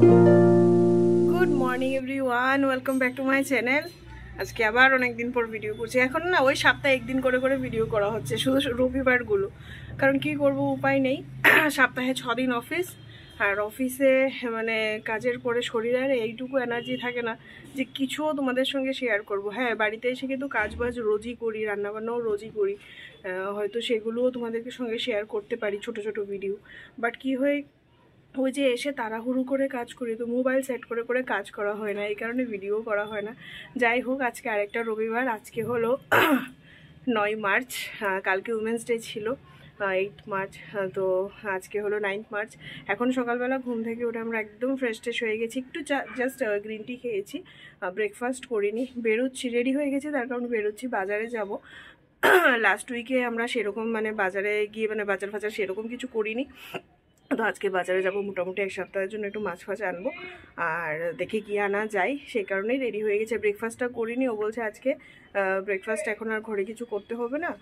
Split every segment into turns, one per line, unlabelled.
Good morning everyone, welcome back to my channel. আজকে আবার অনেকদিন পর ভিডিও করছি। এখন না ওই সপ্তাহে একদিন করে করে ভিডিও করা হচ্ছে, শুধু রবিবারগুলো। কারণ কি করব, উপায় নেই। সপ্তাহে 6 দিন অফিস, আর অফিসে মানে কাজের পরে শরীরের এইটুকু এনার্জি থাকে না যে কিছুও তোমাদের সঙ্গে শেয়ার করব। হ্যাঁ, বাড়িতে এসে কিন্তু কাজ বাজ রোজই করি, রান্নাবান্নাও রোজই করি, হয়তো সেগুলোও তোমাদেরকে সঙ্গে শেয়ার করতে পারি, ছোট ছোট ভিডিও। বাট কি হয়, ওই যে এসে তাড়াহুড়ো করে কাজ করি, তো মোবাইল সেট করে করে কাজ করা হয় না, এই কারণে ভিডিও করা হয় না। যাই হোক, আজকে আরেকটা রবিবার, আজকে হলো 9 মার্চ। কালকে উমেন্স ডে ছিল 8 মার্চ, তো আজকে হলো 9 মার্চ। এখন সকালবেলা ঘুম থেকে উঠে আমরা একদম ফ্রেশ ট্রেশ হয়ে গেছি, একটু জাস্ট গ্রিন টি খেয়েছি, ব্রেকফাস্ট করিনি, বেরোচ্ছি, রেডি হয়ে গেছি, তার কারণ বেরোচ্ছি, বাজারে যাব। লাস্ট উইকে আমরা সেরকম মানে বাজারে গিয়ে মানে বাজার ফাজার সেরকম কিছু করিনি, তো আজকে বাজারে যাব, মোটামুটি এক সপ্তাহের জন্য একটু মাছ ফাছ আনবো, আর দেখে কি আনা যায়, সেই কারণেই রেডি হয়ে গেছে। ব্রেকফাস্টটা করিনি, ও বলছে আজকে ব্রেকফাস্ট এখন আর ঘরে কিছু করতে হবে না,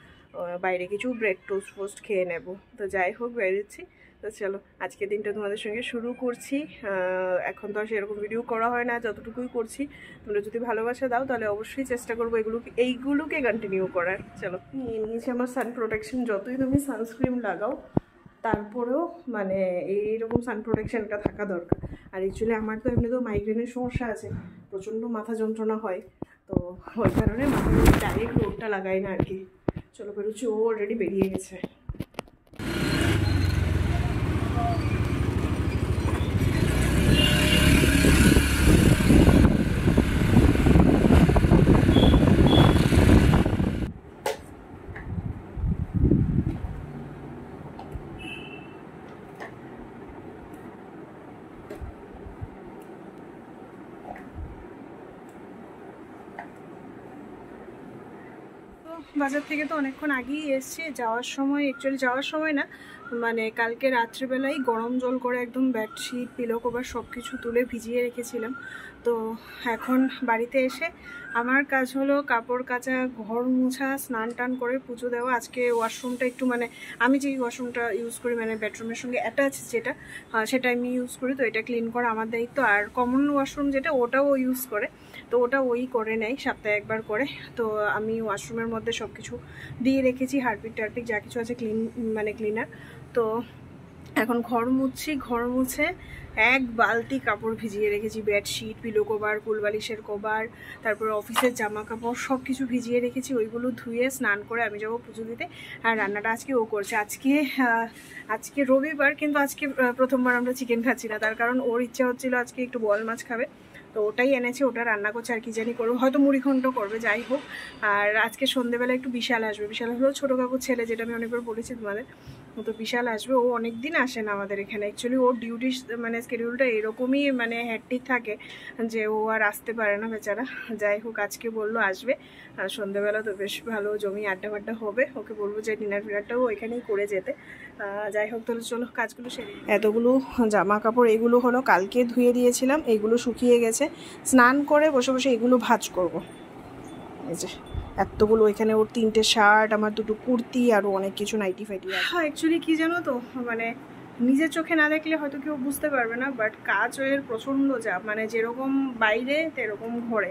বাইরে কিছু ব্রেড টোস্ট ফোস্ট খেয়ে নেব। তো যাই হোক, বেরিয়েছি। তো চলো, আজকে দিনটা তোমাদের সঙ্গে শুরু করছি। এখন তো আর সেরকম ভিডিও করা হয় না, যতটুকুই করছি তোমরা যদি ভালোবাসা দাও তাহলে অবশ্যই চেষ্টা করবো এইগুলোকে কন্টিনিউ করার। চলো, নিয়ে নিয়েছি আমার সান প্রোটেকশন। যতই তুমি সানস্ক্রিন লাগাও তারপরেও মানে এইরকম সান প্রোটেকশনটা থাকা দরকার। আর অ্যাকচুয়ালি আমার তো এমনিতেও মাইগ্রেনের সমস্যা আছে, প্রচণ্ড মাথা যন্ত্রণা হয়, তো ওই কারণে মাথার মধ্যে ডাইরেক্ট রোদটা লাগাই না আর কি। চলো বেরোচ্ছি, ও অলরেডি বেরিয়ে গেছে। বাজার থেকে তো অনেকক্ষণ আগেই এসছি। যাওয়ার সময়, অ্যাকচুয়ালি যাওয়ার সময় না, মানে কালকে রাত্রিবেলায় গরম জল করে একদম বেডশিট পিলো কভার সব কিছু তুলে ভিজিয়ে রেখেছিলাম। তো এখন বাড়িতে এসে আমার কাজ হলো কাপড় কাচা, ঘর মোছা, স্নান টান করে পুজো দেওয়া। আজকে ওয়াশরুমটা একটু মানে আমি যে ওয়াশরুমটা ইউজ করি মানে বেডরুমের সঙ্গে অ্যাটাচ যেটা, সেটা আমি ইউজ করি, তো এটা ক্লিন করা আমার দায়িত্ব। আর কমন ওয়াশরুম যেটা, ওটাও ইউজ করে, তো ওটা ওই করে নেয় সপ্তাহে একবার করে। তো আমি ওয়াশরুমের মধ্যে সব কিছু দিয়ে রেখেছি, হারপিক টারপিক যা কিছু আছে মানে ক্লিনার। তো এখন ঘর মুছছি, ঘর মুছে এক বালতি কাপড় ভিজিয়ে রেখেছি, বেডশিট, পিলো কভার, কুলবালিশের কভার, তারপরে অফিসের জামা কাপড় সব কিছু ভিজিয়ে রেখেছি। ওইগুলো ধুয়ে স্নান করে আমি যাবো পুজো দিতে। আর রান্নাটা আজকে ও করছে। আজকে রবিবার, কিন্তু আজকে প্রথমবার আমরা চিকেন খাচ্ছি না, তার কারণ ওর ইচ্ছা হচ্ছিল আজকে একটু বোয়াল মাছ খাবে, তো ওটাই এনেছে, ওটা রান্না করছে। আর কি জানি করবো, হয়তো মুড়ি ঘন্ট করবে, যাই হোক। আর আজকে সন্ধ্যেবেলা একটু বিশাল আসবে, বিশাল হলো ছোটো কাকুর ছেলে, যেটা আমি অনেকবার বলেছি তোমাদের, তো বিশাল আসবে। ও অনেক দিন আসে না আমাদের এখানে, অ্যাকচুয়ালি ওর ডিউটি মানে স্কেডিউলটা এরকমই মানে হ্যাট্রিক থাকে যে ও আর আসতে পারে না বেচারা। যাই হোক, আজকে বললো আসবে, আর সন্ধ্যেবেলা তো বেশ ভালো জমি আড্ডা বাড্ডা হবে, ওকে বলবো যে ডিনার ফিনারটাও ওইখানেই করে যেতে। যাই হোক, তাহলে চলো কাজগুলো সেরে। এতগুলো জামা কাপড়, এগুলো হলো কালকে ধুয়ে দিয়েছিলাম, এইগুলো শুকিয়ে গেছে। স্নান করে বসে বসে এগুলো ভাঁজ করব। এই যে এতগুলো, এখানে ওর 3টে শার্ট, আমার 2টো কুর্তি, আরও অনেক কিছু নাইটি ফাইটি। হ্যাঁ, অ্যাকচুয়ালি কী জানো তো, মানে নিজের চোখে না দেখলে হয়তো কেউ বুঝতে পারবে না, বাট কাজ এর প্রচণ্ড চাপ, মানে যেরকম বাইরে সেরকম ঘরে।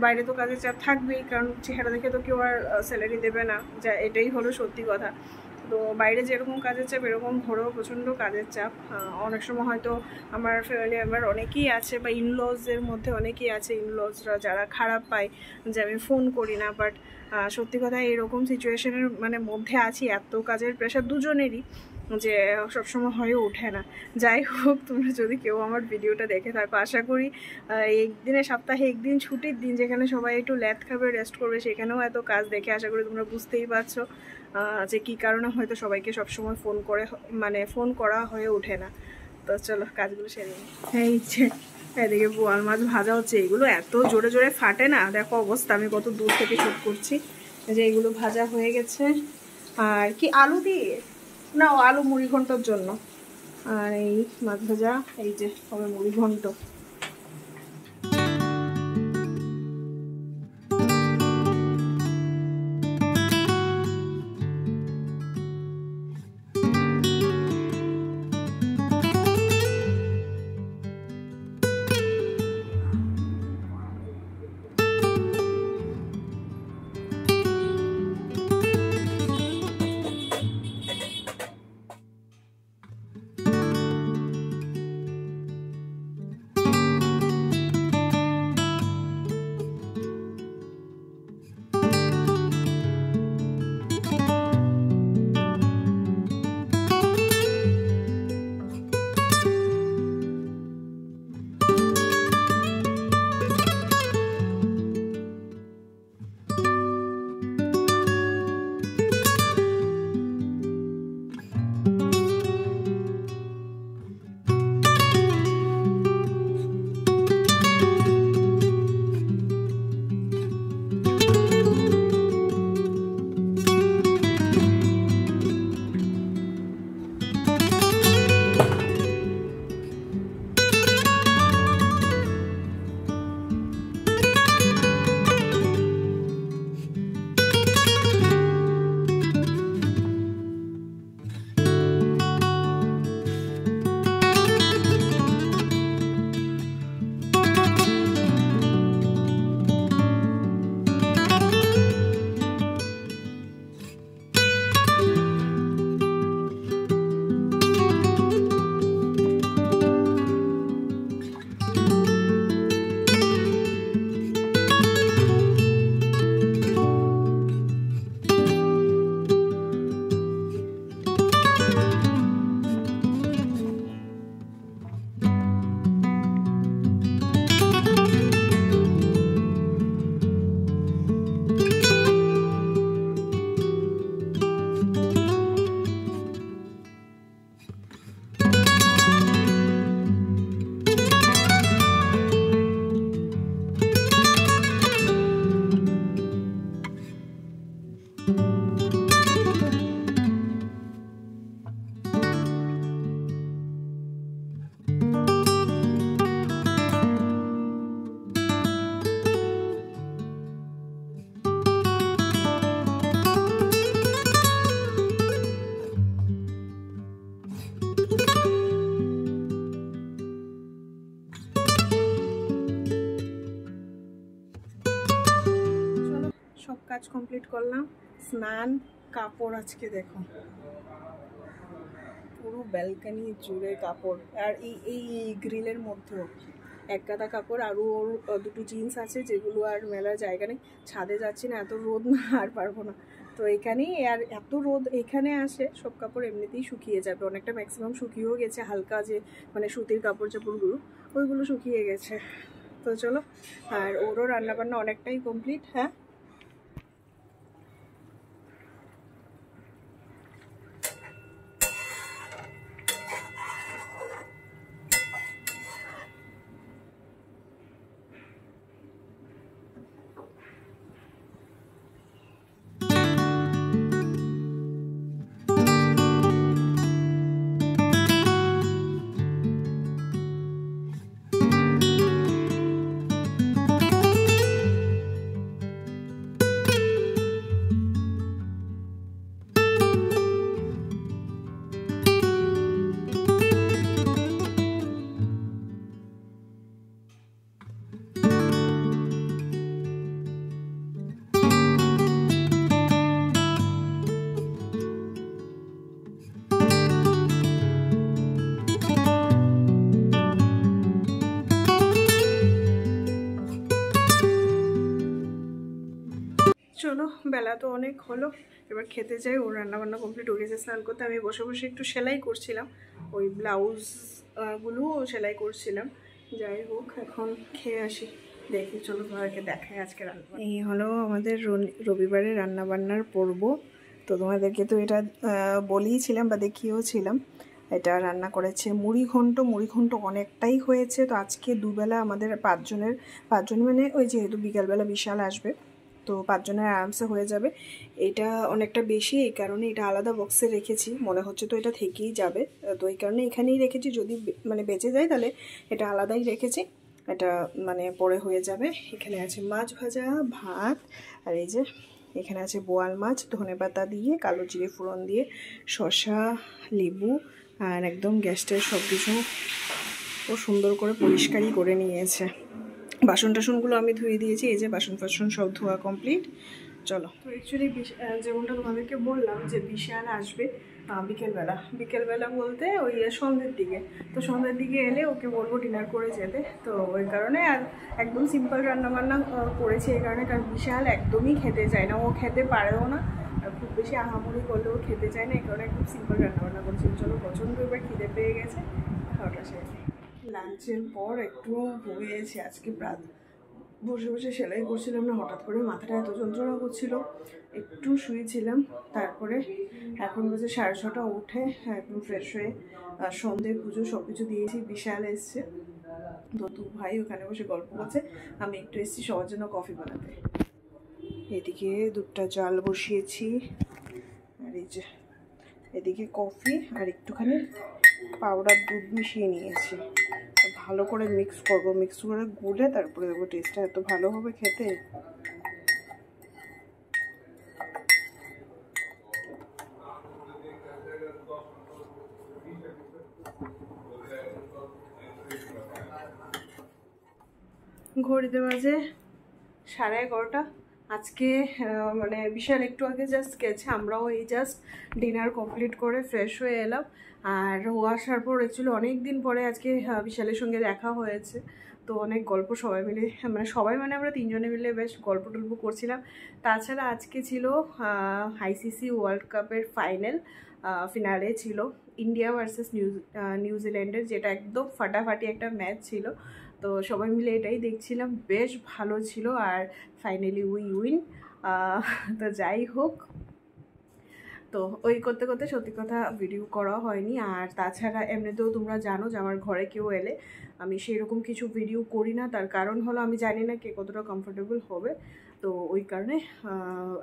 বাইরে তো কাজের চাপ থাকবেই, কারণ চেহারা দেখে তো কেউ আর স্যালারি দেবে না, যা এটাই হলো সত্যি কথা। তো বাইরে যেরকম কাজের চাপ, এরকম ঘরেও প্রচণ্ড কাজের চাপ। অনেক সময় হয়তো আমার ফ্যামিলি মেম্বার অনেকেই আছে, বা ইনলজের মধ্যে অনেকেই আছে, ইনলজরা যারা খারাপ পায় যে আমি ফোন করি না, বাট সত্যি কথা এরকম সিচুয়েশনের মানে মধ্যে আছি, এত কাজের প্রেশার দুজনেরই, যে সবসময় হয়ে ওঠে না। যাই হোক, তোমরা যদি কেউ আমার ভিডিওটা দেখে থাকো, আশা করি একদিনে সপ্তাহে একদিন ছুটির দিন যেখানে সবাই একটু ল্যাদ খাবে, রেস্ট করবে, সেখানেও এত কাজ দেখে আশা করি তোমরা বুঝতেই পারছো যে কী কারণে হয়তো সবাইকে সবসময় ফোন করা হয়ে ওঠে না। তো চলো কাজগুলো সেরে নিই। এই যে এদিকে বোয়াল মাছ ভাজা হচ্ছে, এগুলো এত জোরে জোরে ফাটে না, দেখো অবস্থা, আমি কত দূর থেকে শুট করছি। যে এগুলো ভাজা হয়ে গেছে। আর কি আলু দিয়ে না, আলু মুড়ি ঘন্টর জন্য, আর এই মাছ ভাজা, এই যে হবে মুড়ি ঘন্ট। কাজ কমপ্লিট করলাম, স্নান, কাপড় আজকে দেখো পুরো ব্যালকনি জুড়ে কাপড়, আর এই গ্রিলের মধ্যেও এক গাদা কাপড়, আরও ওর দুটো জিন্স আছে যেগুলো আর মেলার জায়গা নেই, ছাদে যাচ্ছি না, এত রোদ না আর পারবো না, তো এখানেই, আর এত রোদ এখানে আসে সব কাপড় এমনিতেই শুকিয়ে যাবে, অনেকটা ম্যাক্সিমাম শুকিয়েও গেছে, হালকা যে মানে সুতির কাপড় চাপড়গুলো ওইগুলো শুকিয়ে গেছে। তো চলো, আর ওরও রান্নাবান্না অনেকটাই কমপ্লিট। হ্যাঁ চলো, বেলা তো অনেক হলো, এবার খেতে যাই। ওর রান্নাবান্না কমপ্লিট হয়ে গেছে, স্নান করতে আমি বসে বসে একটু সেলাই করছিলাম, ওই ব্লাউজগুলো সেলাই করছিলাম। যাই হোক, এখন খেয়ে আসি, দেখি চলো তোমাদেরকে দেখাই আজকে রান্না। এই হলো আমাদের রবিবারের রান্নাবান্নার পর্ব। তো তোমাদেরকে তো এটা বলেইছিলাম বা দেখিয়েও ছিলাম। এটা রান্না করেছে মুড়ি ঘন্ট অনেকটাই হয়েছে। তো আজকে দুবেলা আমাদের পাঁচজন মানে ওই যেহেতু বিকালবেলা বিশাল আসবে, তো পাঁচজনের আরামসে হয়ে যাবে। এটা অনেকটা বেশি, এই কারণে এটা আলাদা বক্সে রেখেছি, মনে হচ্ছে তো এটা থেকেই যাবে, তো এই কারণে এখানেই রেখেছি, যদি মানে বেঁচে যায় তাহলে এটা আলাদাই রেখেছি, এটা মানে পরে হয়ে যাবে। এখানে আছে মাছ ভাজা, ভাত, আর এই যে এখানে আছে বোয়াল মাছ ধনেপাতা দিয়ে, কালো জিরে ফোড়ন দিয়ে, শসা, লেবু, আর একদম গ্যাসটার সব কিছু ও সুন্দর করে পরিষ্কারই করে নিয়েছে। বাসন টাসনগুলো আমি ধুয়ে দিয়েছি, এই যে বাসন ফাসন সব ধোয়া কমপ্লিট। চলো, তো অ্যাকচুয়ালি যেমনটা তোমাদেরকে বললাম যে বিশাল আসবে বিকেলবেলা বলতে ওই সন্ধ্যের দিকে, তো সন্ধ্যের দিকে এলে ওকে বলবো ডিনার করে যেতে, তো ওই কারণে আর একদম সিম্পল রান্নাবান্না করেছি এই কারণে, কারণ বিশাল একদমই খেতে চায় না, ও খেতে পারেও না, আর খুব বেশি আহামরি করলেও খেতে চায় না, এই কারণে খুব সিম্পল রান্নাবান্না করেছি। চলো, প্রচণ্ড এবার খিদে পেয়ে গেছে, খাওয়াটা সেরে লাঞ্চের পর একটু ঘুমিয়েছি, আজকে বসে বসে সেলাই করছিলাম না, হঠাৎ করে মাথাটা এত যন্ত্রণা করছিল, একটু শুয়েছিলাম, তারপরে এখন বাজে 6:30, উঠে একদম ফ্রেশ হয়ে সন্ধ্যে পুজো সব কিছু দিয়েছি। বিশাল এসছে, তো দু ভাই ওখানে বসে গল্প করছে, আমি একটু এসেছি সবার জন্য কফি বানাতে। এদিকে দুধটা জাল বসিয়েছি, আর এই যে এদিকে কফি আর একটুখানি পাউডার দুধ মিশিয়ে নিয়েছি, ভালো করে মিক্স করবো, মিক্স করে গুলে তারপরে দেবো, টেস্টটা এত ভালো হবে খেতে। ঘড়িতে বাজে 11:30, আজকে মানে বিশাল একটু আগে জাস্ট গেছে, আমরাও এই জাস্ট ডিনার কমপ্লিট করে ফ্রেশ হয়ে এলাম। আর ও আসার পর অ্যাকচুয়ালি অনেক দিন পরে আজকে বিশালের সঙ্গে দেখা হয়েছে, তো অনেক গল্প সবাই মিলে, মানে আমরা তিনজনে মিলে বেশ গল্প টল্প করছিলাম। তাছাড়া আজকে ছিল আইসিসি ওয়ার্ল্ড কাপের ফিনালে ছিল ইন্ডিয়া ভার্সেস নিউজিল্যান্ডের, যেটা একদম ফাটাফাটি একটা ম্যাচ ছিল, তো সবাই মিলে এটাই দেখছিলাম, বেশ ভালো ছিল, আর ফাইনালি উইন। তো যাই হোক, তো ওই করতে করতে সত্যি কথা ভিডিও করা হয়নি। আর তাছাড়া এমনিতেও তোমরা জানো যে আমার ঘরে কেউ এলে আমি সেই রকম কিছু ভিডিও করি না, তার কারণ হলো আমি জানি না কে কতটা কমফোর্টেবল হবে, তো ওই কারণে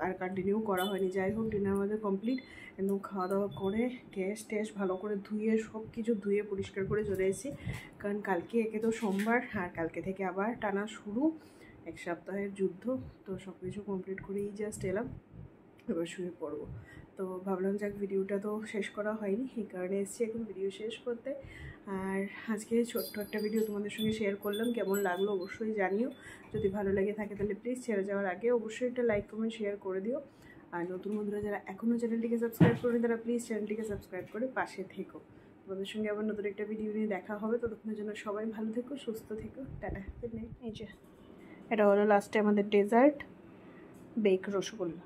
আর কন্টিনিউ করা হয়নি। যাই হোক, ডিনার আমাদের কমপ্লিট, একদম খাওয়া দাওয়া করে গ্যাস ট্যাস ভালো করে ধুয়ে সব কিছু ধুয়ে পরিষ্কার করে চলে এসেছি, কারণ কালকে একে তো সোমবার, আর কালকে থেকে আবার টানা শুরু এক সপ্তাহের যুদ্ধ, তো সব কিছু কমপ্লিট করেই জাস্ট এলাম, এবার শুয়ে পড়বো। তো ভাবলাম যাক, ভিডিওটা তো শেষ করা হয়নি, এই কারণে এসেছি এখন ভিডিও শেষ করতে। আর আজকে ছোট্ট একটা ভিডিও তোমাদের সঙ্গে শেয়ার করলাম, কেমন লাগলো অবশ্যই জানিও। যদি ভালো লেগে থাকে তাহলে প্লিজ ছেড়ে যাওয়ার আগে অবশ্যই একটা লাইক কমেন্ট শেয়ার করে দিও। আর নতুন বন্ধুরা যারা এখনও চ্যানেলটিকে সাবস্ক্রাইব করেনি তারা প্লিজ চ্যানেলটিকে সাবস্ক্রাইব করে পাশে থেকো। তোমাদের সঙ্গে আবার নতুন একটা ভিডিও নিয়ে দেখা হবে, ততক্ষণের জন্য সবাই ভালো থেকো, সুস্থ থেকো, টাটা, গুড নাইট। এই যে এটা হলো লাস্টে আমাদের ডেজার্ট বেক রসগোল্লা।